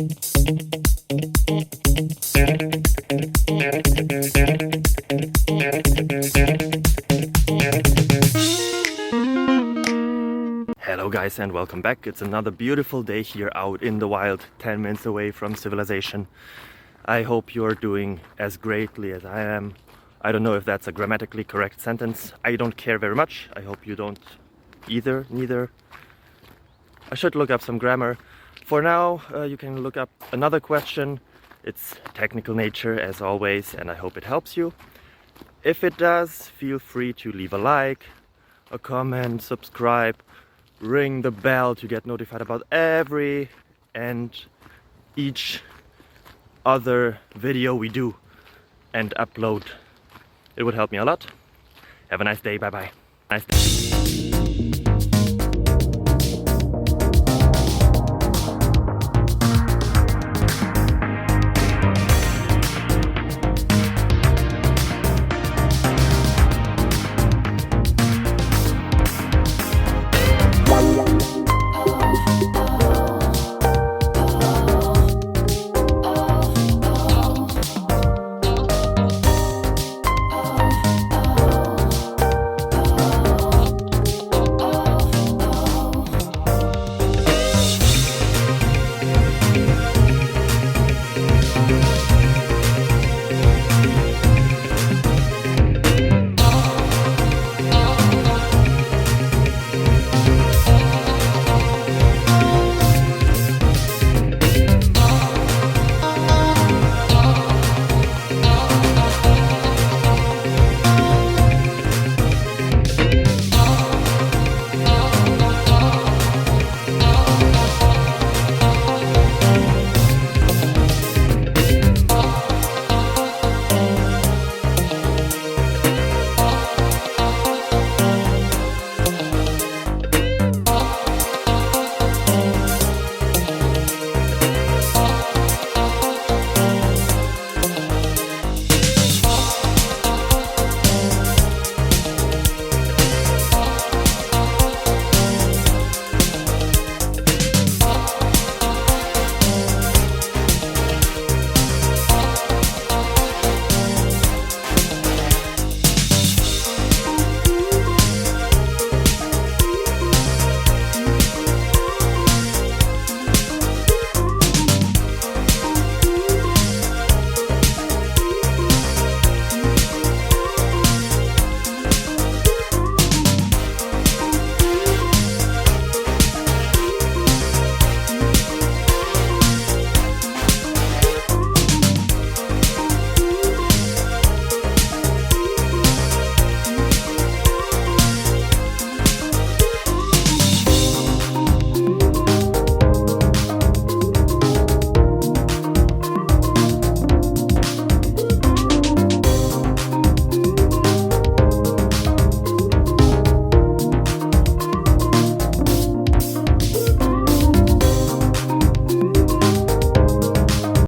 Hello guys and welcome back. It's another beautiful day here out in the wild, 10 minutes away from civilization. I hope you're doing as greatly as I am. I don't know if that's a grammatically correct sentence. I don't care very much. I hope you don't neither. I should look up some grammar. For now, you can look up another question. It's technical nature as always, and I hope it helps you. If it does, feel free to leave a like, a comment, subscribe, ring the bell to get notified about every and each other video we do and upload. It would help me a lot. Have a nice day. Bye bye.